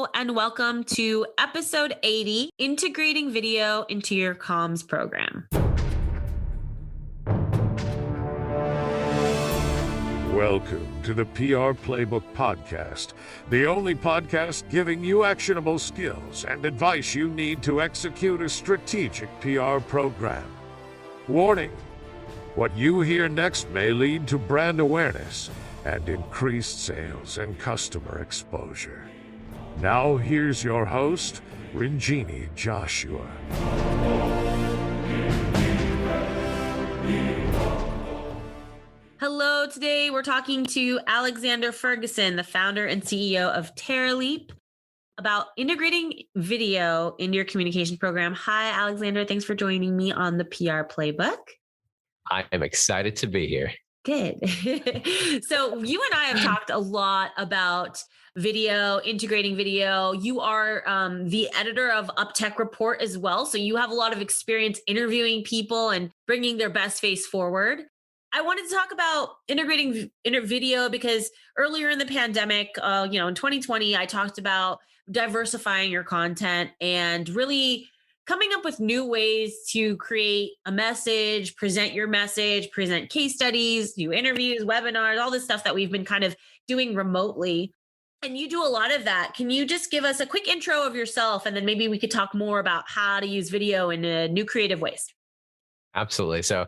Hello, and welcome to episode 80, Integrating Video into Your Comms Program. Welcome to the PR Playbook Podcast, the only podcast giving you actionable skills and advice you need to execute a strategic PR program. Warning: what you hear next may lead to brand awareness and increased sales and customer exposure. Now here's your host, Rinjini Joshua. Hello, today we're talking to Alexander Ferguson, the founder and CEO of TeraLeap, about integrating video into your communication program. Hi, Alexander. Thanks for joining me on the PR Playbook. I am excited to be here. Good. So you and I have talked a lot about video, integrating video. You are the editor of UpTech Report as well. So you have a lot of experience interviewing people and bringing their best face forward. I wanted to talk about integrating video because earlier in the pandemic, in 2020, I talked about diversifying your content and really coming up with new ways to create a message, present your message, present case studies, do interviews, webinars, all this stuff that we've been kind of doing remotely. And you do a lot of that. Can you just give us a quick intro of yourself? And then maybe we could talk more about how to use video in new creative ways. Absolutely. So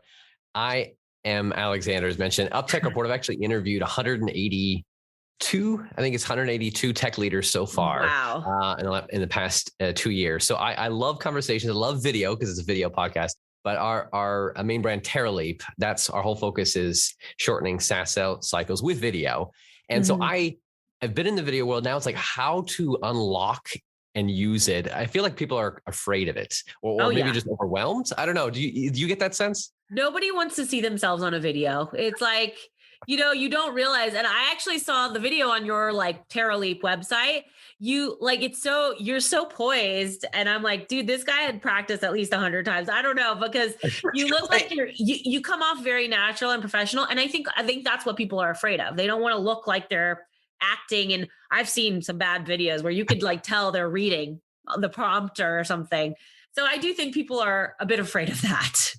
I am Alexander, as mentioned. UpTech Report, I've actually interviewed 182 tech leaders so far. Wow. In the past 2 years. So I love conversations. I love video because it's a video podcast. But our main brand, TeraLeap, that's our whole focus is shortening SaaS sales cycles with video. And so I have been in the video world. Now it's like how to unlock and use it. I feel like people are afraid of it or maybe just overwhelmed. I don't know. Do you get that sense? Nobody wants to see themselves on a video. It's like, you don't realize. And I actually saw the video on your TeraLeap website. You're so poised. And I'm like, dude, this guy had practiced at least 100 times. I don't know, because you look like you come off very natural and professional. And I think that's what people are afraid of. They don't want to look like they're acting. And I've seen some bad videos where you could tell they're reading the prompter or something. So I do think people are a bit afraid of that.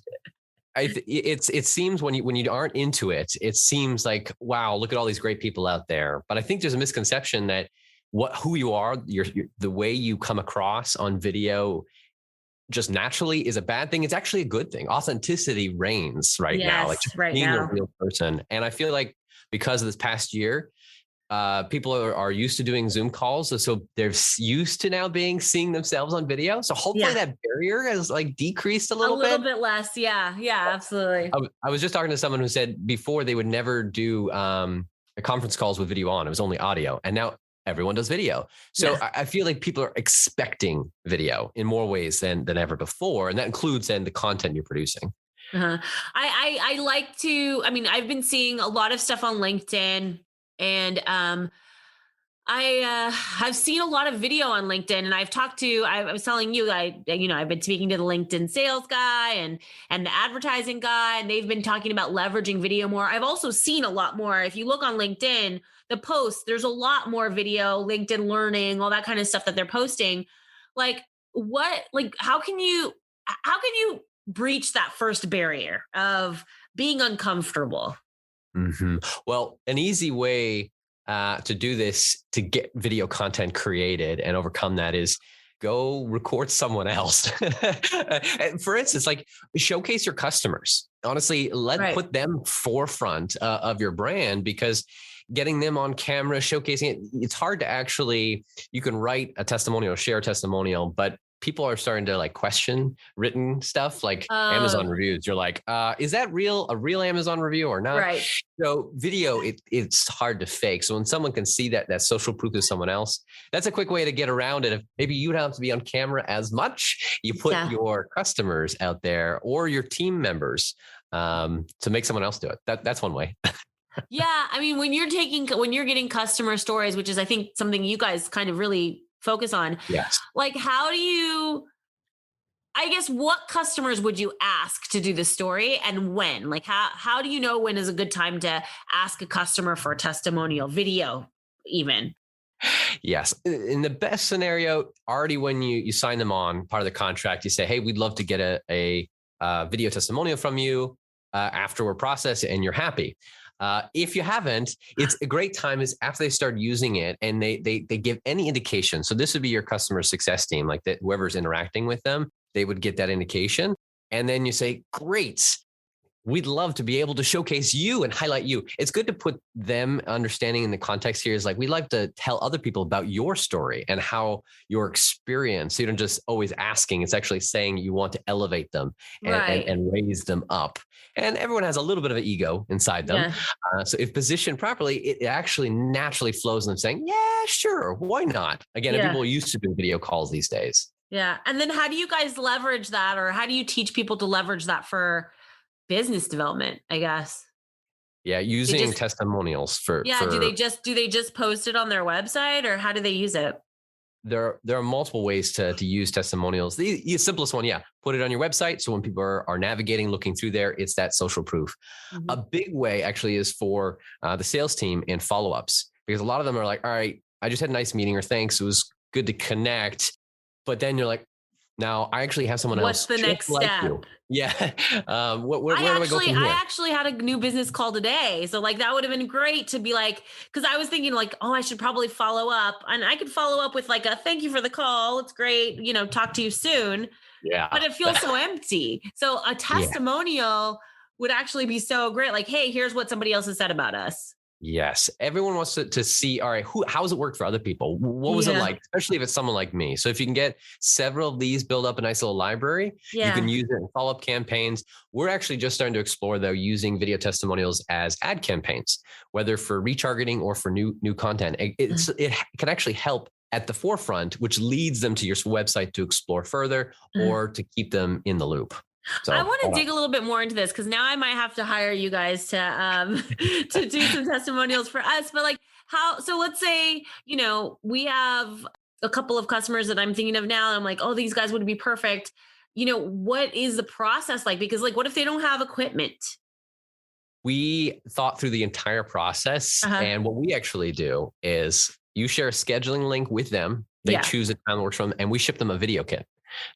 It seems when you aren't into it, it seems like, wow, look at all these great people out there. But I think there's a misconception that who you are, the way you come across on video just naturally is a bad thing. It's actually a good thing. Authenticity reigns now, just being a real person. And I feel like because of this past year, people are used to doing Zoom calls. So they're used to now seeing themselves on video. So hopefully that barrier has decreased a little bit less. Yeah, absolutely. I was just talking to someone who said before they would never do conference calls with video on. It was only audio. And now everyone does video. So I feel like people are expecting video in more ways than ever before. And that includes then the content you're producing. Uh-huh. I've been seeing a lot of stuff on LinkedIn. And I've seen a lot of video on LinkedIn, and I was telling you, I've been speaking to the LinkedIn sales guy and the advertising guy, and they've been talking about leveraging video more. I've also seen a lot more. If you look on LinkedIn, the posts, there's a lot more video, LinkedIn Learning, all that kind of stuff that they're posting. How can you breach that first barrier of being uncomfortable? Mm-hmm. Well, an easy way to do this, to get video content created and overcome that, is go record someone else. For instance, showcase your customers. Honestly, put them forefront of your brand, because getting them on camera, showcasing it, it's hard to actually, you can write a testimonial, share a testimonial, but people are starting to question written stuff Amazon reviews. You're like, is that a real Amazon review or not? Right. So video, it's hard to fake. So when someone can see that social proof is someone else, that's a quick way to get around it. If maybe you don't have to be on camera as much, you put your customers out there or your team members to make someone else do it. That's one way. Yeah. I mean, when you're getting customer stories, which is, I think, something you guys kind of really focus on. Yes. How do you, I guess, what customers would you ask to do the story, and when? How do you know when is a good time to ask a customer for a testimonial video even? Yes. In the best scenario, already when you sign them on, part of the contract, you say, hey, we'd love to get a video testimonial from you after we're processed and you're happy. If you haven't, it's a great time is after they start using it and they give any indication. So this would be your customer success team, like that, whoever's interacting with them, they would get that indication. And then you say, great. We'd love to be able to showcase you and highlight you. It's good to put them understanding in the context here is like, we like to tell other people about your story and how your experience, you don't just always asking, it's actually saying you want to elevate them and raise them up. And everyone has a little bit of an ego inside them. Yeah. So if positioned properly, it actually naturally flows them saying, yeah, sure, why not? Again, people are used to doing video calls these days. Yeah. And then how do you guys leverage that, or how do you teach people to leverage that for business development, I guess? Yeah, using testimonials for do they just post it on their website, or how do they use it? There are multiple ways to use testimonials. The simplest one, put it on your website. So when people are navigating, looking through there, it's that social proof. Mm-hmm. A big way actually is for the sales team and follow-ups, because a lot of them are like, all right, I just had a nice meeting, or thanks, it was good to connect. But then you're like, now I actually have someone else. What's the next step? You. Yeah. Where do I go from here? I actually had a new business call today. So like, that would have been great to be like, cause I was thinking like, oh, I should probably follow up, and I could follow up with like a, thank you for the call. It's great. Talk to you soon. Yeah. But it feels so empty. So a testimonial would actually be so great. Like, hey, here's what somebody else has said about us. Yes. Everyone wants to see, all right, how's it worked for other people? What was it like? Especially if it's someone like me. So if you can get several of these, build up a nice little library, you can use it in follow-up campaigns. We're actually just starting to explore, though, using video testimonials as ad campaigns, whether for retargeting or for new content. It can actually help at the forefront, which leads them to your website to explore further or to keep them in the loop. So I want to dig a little bit more into this, because now I might have to hire you guys to to do some testimonials for us. But like, so let's say, we have a couple of customers that I'm thinking of now, and I'm like, oh, these guys would be perfect. What is the process like? Because like, what if they don't have equipment? We thought through the entire process. And what we actually do is you share a scheduling link with them. They choose a time that works for them, and we ship them a video kit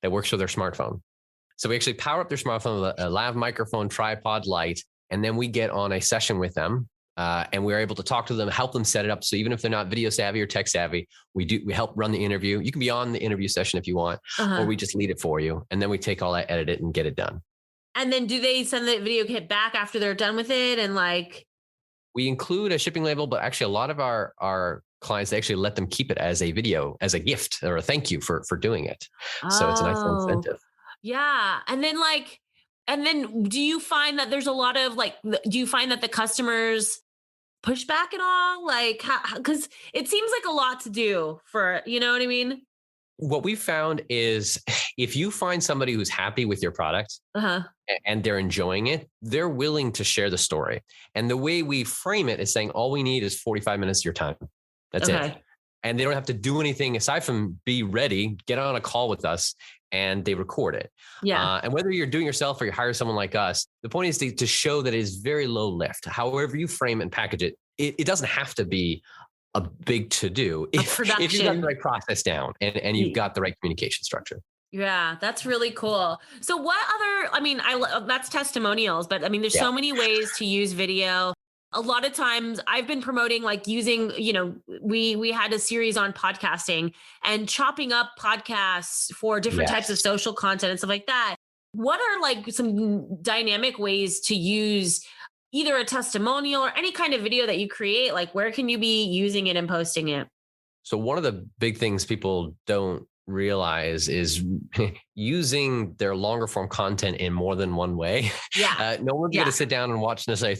that works for their smartphone. So we actually power up their smartphone with a lav microphone, tripod, light, and then we get on a session with them, and we're able to talk to them, help them set it up. So even if they're not video savvy or tech savvy, we help run the interview. You can be on the interview session if you want, or we just lead it for you, and then we take all that, edit it, and get it done. And then do they send the video kit back after they're done with it? And like, we include a shipping label, but actually a lot of our clients, they actually let them keep it as a video, as a gift or a thank you for doing it. So it's a nice incentive. Yeah. And then do you find that there's a lot of like, do you find that the customers push back at all? Like, because it seems like a lot to do for, you know what I mean? What we found is if you find somebody who's happy with your product and they're enjoying it, they're willing to share the story. And the way we frame it is saying, all we need is 45 minutes of your time. That's it. And they don't have to do anything aside from be ready, get on a call with us, and they record it. And whether you're doing yourself or you hire someone like us, the point is to show that it is very low lift. However you frame and package it, it doesn't have to be a big to-do if you've got the right process down and you've got the right communication structure. Yeah, that's really cool. So what other, that's testimonials, but I mean, there's so many ways to use video. A lot of times I've been promoting like using, we had a series on podcasting and chopping up podcasts for different types of social content and stuff like that. What are like some dynamic ways to use either a testimonial or any kind of video that you create? Like, where can you be using it and posting it? So one of the big things people don't realize is using their longer form content in more than one way. No one's going to sit down and watch necessarily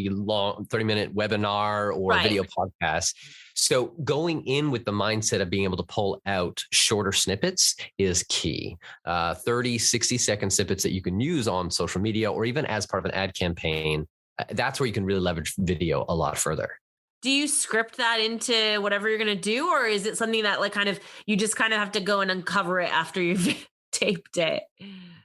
30-minute webinar or video podcast. So going in with the mindset of being able to pull out shorter snippets is key. 30, 60-second snippets that you can use on social media or even as part of an ad campaign. That's where you can really leverage video a lot further. Do you script that into whatever you're going to do? Or is it something that like you just kind of have to go and uncover it after you've taped it?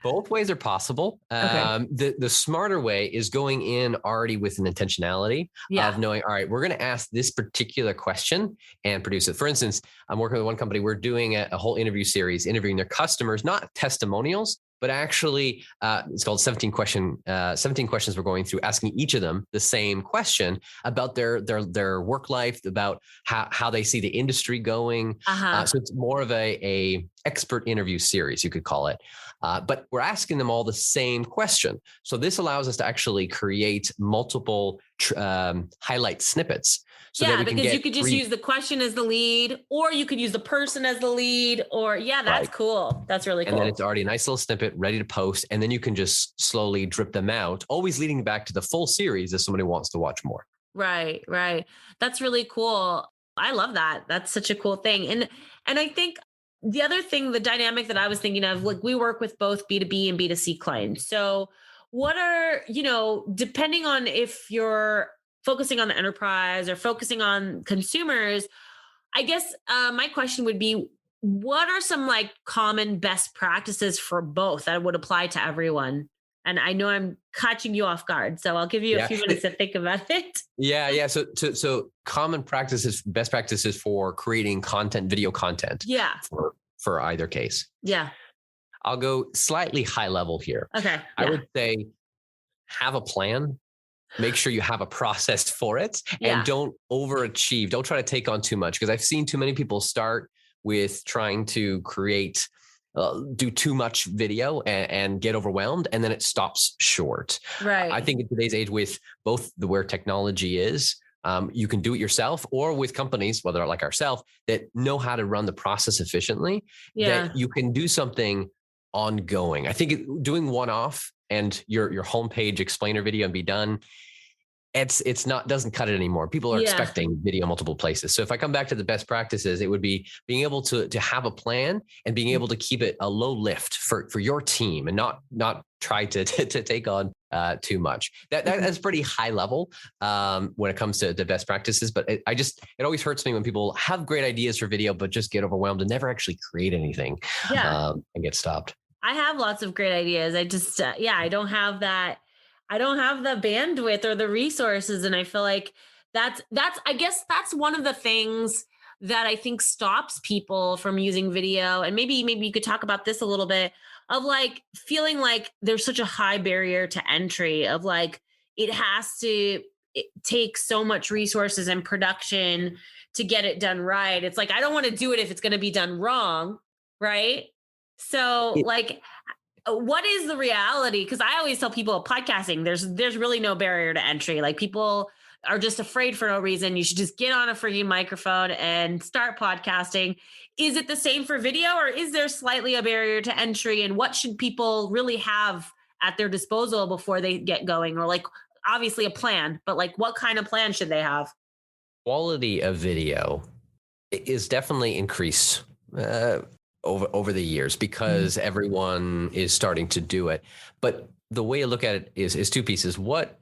Both ways are possible. Okay. The smarter way is going in already with an intentionality Yeah. of knowing, all right, we're going to ask this particular question and produce it. For instance, I'm working with one company. We're doing a whole interview series, interviewing their customers, not testimonials, but actually it's called 17 questions we're going through, asking each of them the same question about their work life, about how they see the industry going. Uh-huh. So it's more of a expert interview series, you could call it. But we're asking them all the same question. So this allows us to actually create multiple highlight snippets. So that Yeah, we can because get you could just use the question as the lead, or you could use the person as the lead, or yeah, that's Right. cool. That's really cool. And then it's already a nice little snippet ready to post. And then you can just slowly drip them out, always leading back to the full series if somebody wants to watch more. Right, right. That's really cool. I love that. That's such a cool thing. And I think the other thing, the dynamic that I was thinking of, like we work with both B2B and B2C clients. So what are, depending on if you're focusing on the enterprise or focusing on consumers, I guess my question would be, what are some like common best practices for both that would apply to everyone? And I know I'm catching you off guard, so I'll give you a Yeah. few minutes to think about it. Yeah. So common practices, best practices for creating content, video content Yeah. for either case. Yeah. I'll go slightly high level here. Okay. I Yeah. would say have a plan. Make sure you have a process for it and Yeah. don't overachieve. Don't try to take on too much, because I've seen too many people start with trying to create, do too much video and get overwhelmed, and then it stops short. Right. I think in today's age, with both where technology is, you can do it yourself, or with companies, whether like ourselves, that know how to run the process efficiently, Yeah. that you can do something ongoing. I think doing one-off and your homepage explainer video and be done, it's not, doesn't cut it anymore. People are Yeah. expecting video multiple places. So if I come back to the best practices, it would be being able to have a plan and being able to keep it a low lift for your team, and not try to take on too much. That's pretty high level when it comes to the best practices. But it always hurts me when people have great ideas for video, but just get overwhelmed and never actually create anything, Yeah. and get stopped. I have lots of great ideas. I just, I don't have that. I don't have the bandwidth or the resources. And I feel like I guess that's one of the things that I think stops people from using video. And maybe you could talk about this a little bit, of like feeling like there's such a high barrier to entry, of like, it takes so much resources and production to get it done right. It's like, I don't want to do it if it's going to be done wrong. Right. So like, what is the reality? Because I always tell people podcasting, there's really no barrier to entry. Like people are just afraid for no reason. You should just get on a freaking microphone and start podcasting. Is it the same for video, or is there slightly a barrier to entry? And what should people really have at their disposal before they get going? Or like, obviously a plan, but like what kind of plan should they have? Quality of video is definitely increased over the years, because everyone is starting to do it. But the way to look at it is two pieces. What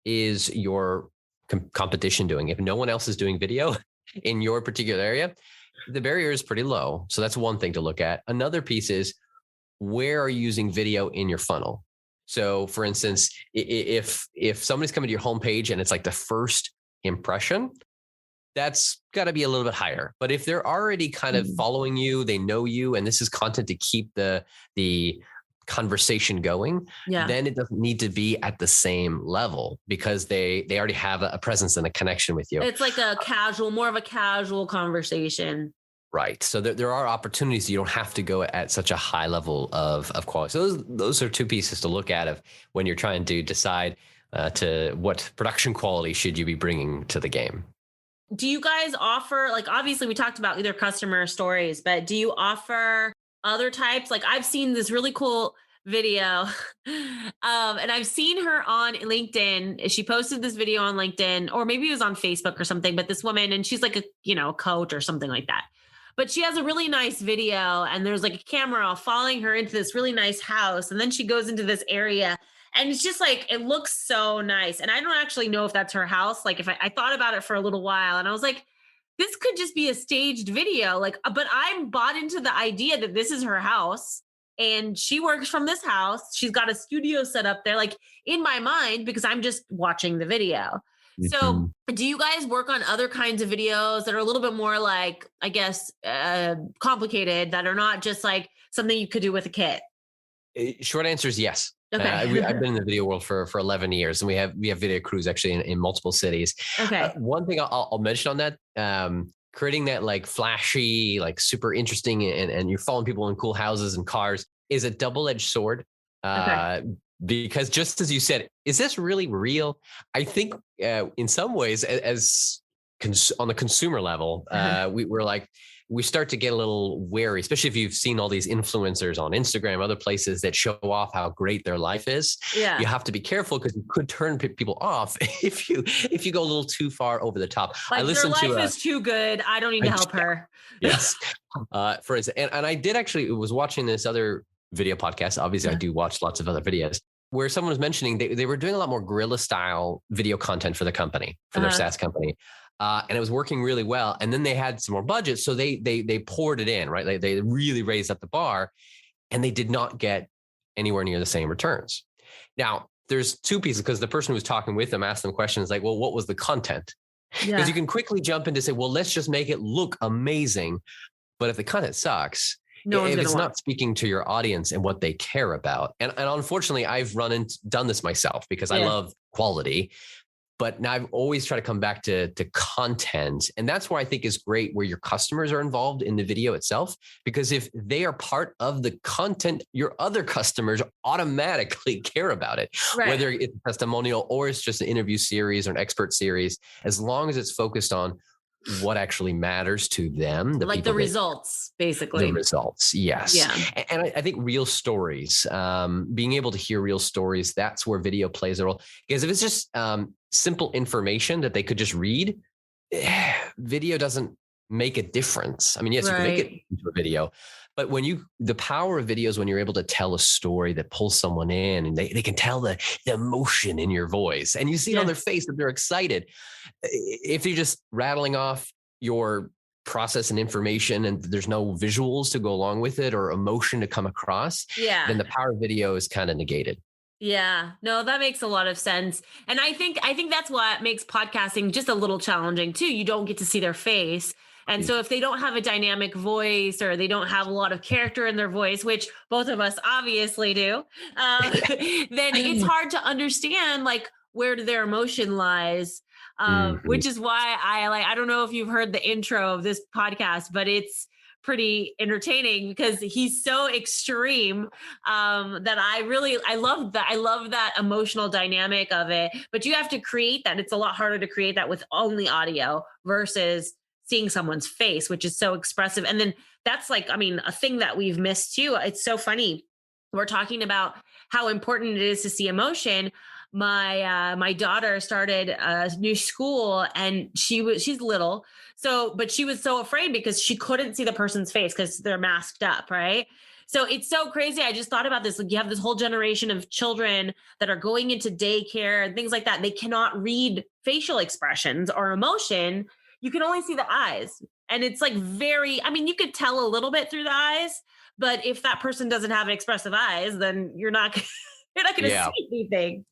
is your competition doing? If no one else is doing video in your particular area, the barrier is pretty low. So that's one thing to look at. Another piece is, where are you using video in your funnel? So for instance, if somebody's coming to your homepage and it's like the first impression, that's got to be a little bit higher. But if they're already kind of following you, they know you, and this is content to keep the conversation going, then it doesn't need to be at the same level, because they already have a presence and a connection with you. It's like more of a casual conversation. Right. So there are opportunities. You don't have to go at such a high level of quality. So those are two pieces to look at of when you're trying to decide to what production quality should you be bringing to the game. Do you guys offer, like, obviously we talked about either customer stories, but do you offer other types? Like I've seen this really cool video and I've seen her on LinkedIn. She posted this video on LinkedIn, or maybe it was on Facebook or something, but this woman, and she's like a coach or something like that. But she has a really nice video, and there's like a camera following her into this really nice house. And then she goes into this area, and it's just like, it looks so nice. And I don't actually know if that's her house. Like if I thought about it for a little while, and I was like, this could just be a staged video. Like, but I'm bought into the idea that this is her house. and she works from this house. She's got a studio set up there, like in my mind, because I'm just watching the video. So, Mhm. do you guys work on other kinds of videos that are a little bit more like, I guess, complicated, that are not just like something you could do with a kid? Short answer is yes. Okay. I've been in the video world for 11 years, and we have video crews actually in multiple cities. Okay. One thing I'll mention on that, creating that like flashy, like super interesting, and you're following people in cool houses and cars is a double-edged sword. Okay. Uh, because just as you said, is this really real? I think in some ways, on the consumer level, we're like, we start to get a little wary, especially if you've seen all these influencers on Instagram, other places that show off how great their life is. You Yeah. have to be careful because you could turn people off if you go a little too far over the top. I Like, your listened life to is too good. I don't need to help her. yes, for instance, and I did actually was watching this other video podcast. Obviously, I do watch lots of other videos where someone was mentioning they were doing a lot more guerrilla style video content for the company, for their SaaS company. And it was working really well. And then they had some more budget, so they poured it in, right? They really raised up the bar, and they did not get anywhere near the same returns. Now, there's two pieces, because the person who was talking with them asked them questions like, "Well, what was the content?" Because you can quickly jump into say, "Well, let's just make it look amazing," but if the content sucks, No one's if gonna it's watch. not speaking to your audience and what they care about, and unfortunately, I've done this myself because I love quality. But now I've always tried to come back to content. And that's where I think is great, where your customers are involved in the video itself. Because if they are part of the content, your other customers automatically care about it. Right. Whether it's a testimonial or it's just an interview series or an expert series, as long as it's focused on what actually matters to them. Like the results, basically. The results, yes. Yeah. And I think real stories, being able to hear real stories, that's where video plays a role. Because if it's just simple information that they could just read, video doesn't make a difference. I mean, yes, you can make it into a video, but the power of video is when you're able to tell a story that pulls someone in, and they can tell the emotion in your voice, and you see it on their face that they're excited. If you're just rattling off your process and information and there's no visuals to go along with it or emotion to come across, then the power of video is kind of negated. Yeah, no, that makes a lot of sense. And I think that's what makes podcasting just a little challenging too. You don't get to see their face. And so if they don't have a dynamic voice, or they don't have a lot of character in their voice, which both of us obviously do, then it's hard to understand like where their emotion lies. Which is why I don't know if you've heard the intro of this podcast, but it's pretty entertaining because he's so extreme that I love that. I love that emotional dynamic of it, but you have to create that. It's a lot harder to create that with only audio versus seeing someone's face, which is so expressive. And then that's like, I mean, a thing that we've missed too. It's so funny. We're talking about how important it is to see emotion. My daughter started a new school, and she's little. So, but she was so afraid because she couldn't see the person's face because they're masked up. Right. So it's so crazy. I just thought about this. Like, you have this whole generation of children that are going into daycare and things like that. They cannot read facial expressions or emotion. You can only see the eyes. And it's like I mean, you could tell a little bit through the eyes, but if that person doesn't have expressive eyes, then you're not going to see anything.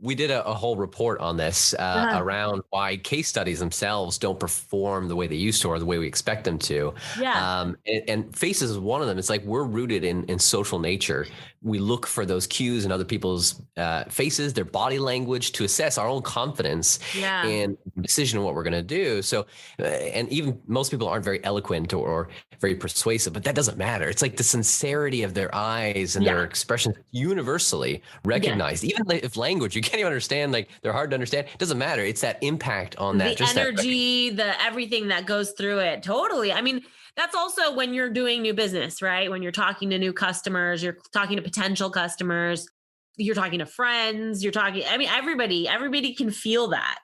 We did a whole report on this around why case studies themselves don't perform the way they used to or the way we expect them to. Yeah. And faces is one of them. It's like we're rooted in social nature. We look for those cues in other people's faces, their body language, to assess our own confidence and decision on what we're going to do. So, and even most people aren't very eloquent or very persuasive, but that doesn't matter. It's like the sincerity of their eyes and their expressions universally recognized. Even if language, you can't even understand, like they're hard to understand. It doesn't matter. It's that impact on that. The energy, the everything that goes through it. Totally. I mean, that's also when you're doing new business, right? When you're talking to new customers, you're talking to potential customers, you're talking to friends, I mean, everybody can feel that.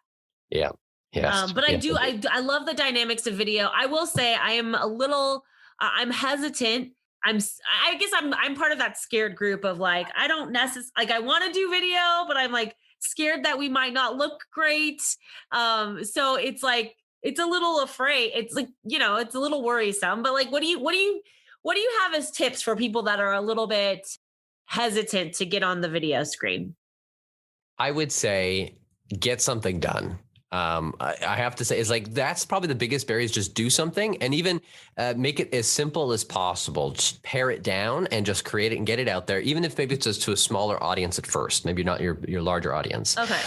Yeah. Yes. But I love the dynamics of video. I will say I am a little, I'm hesitant. I guess I'm part of that scared group of like, I don't necessarily, like, I want to do video, but I'm like scared that we might not look great. So it's like, it's a little afraid. It's like, it's a little worrisome, but like, what do you what do you have as tips for people that are a little bit hesitant to get on the video screen? I would say get something done. I have to say, it's like, that's probably the biggest barrier, is just do something, and even make it as simple as possible. Just pare it down and just create it and get it out there, even if maybe it's just to a smaller audience at first, maybe not your larger audience. Okay.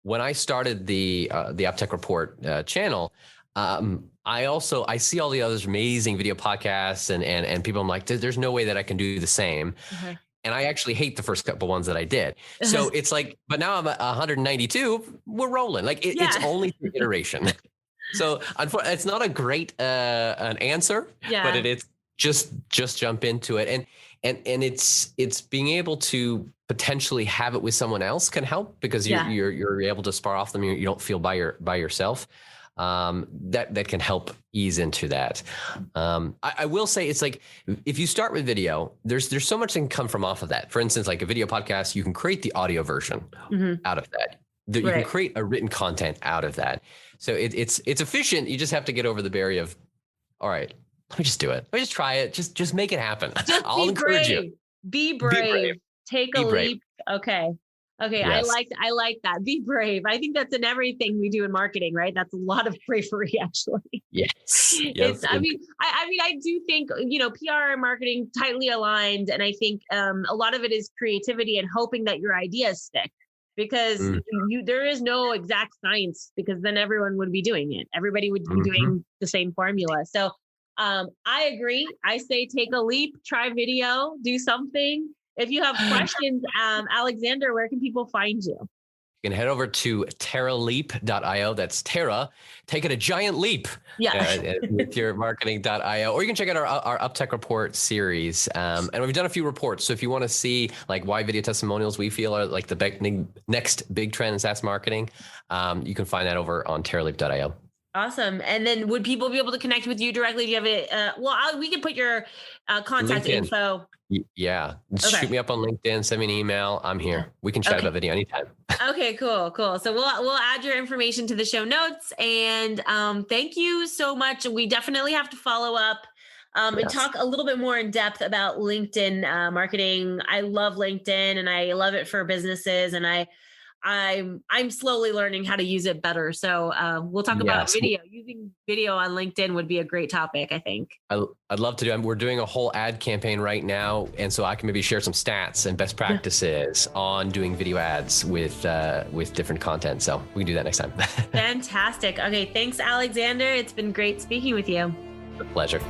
When I started the UpTech Report channel, I see all the other amazing video podcasts and people. I'm like, there's no way that I can do the same. Okay. And I actually hate the first couple ones that I did. So it's like, but now I'm at 192. We're rolling. Like it's only through iteration. So unfortunately, it's not a great an answer, but it's just jump into it. And it's being able to potentially have it with someone else can help, because you're able to spar off them. You don't feel by yourself. That can help ease into that. I will say, it's like, if you start with video, there's so much that can come from off of that. For instance, like a video podcast, you can create the audio version out of that. You can create a written content out of that. So it's efficient. You just have to get over the barrier of, all right, let me just do it. Let me just try it. Just make it happen. I'll encourage you. Be brave. Take a leap. Okay. Yes. I like that. Be brave. I think that's in everything we do in marketing, right? That's a lot of bravery, actually. Yes. I mean, I do think, PR and marketing tightly aligned. And I think a lot of it is creativity and hoping that your ideas stick, because there is no exact science, because then everyone would be doing it. Everybody would be doing the same formula. So I agree. I say take a leap, try video, do something. If you have questions, Alexander, where can people find you? You can head over to TeraLeap.io. That's Terra, taking a giant leap with your marketing.io. Or you can check out our UpTech Report series. And we've done a few reports. So if you want to see like why video testimonials we feel are like the next big trend in SaaS marketing, you can find that over on TeraLeap.io. Awesome. And then would people be able to connect with you directly? Do you have it? We can put your contact info. Yeah. Shoot me up on LinkedIn, send me an email. I'm here. We can chat about video anytime. Okay, cool. So we'll add your information to the show notes. And thank you so much. We definitely have to follow up and talk a little bit more in depth about LinkedIn marketing. I love LinkedIn and I love it for businesses. And I'm slowly learning how to use it better. So we'll talk about video. Using video on LinkedIn would be a great topic, I think. I'd love to do it. We're doing a whole ad campaign right now. And so I can maybe share some stats and best practices on doing video ads with different content. So we can do that next time. Fantastic. Okay. Thanks, Alexander. It's been great speaking with you. A pleasure.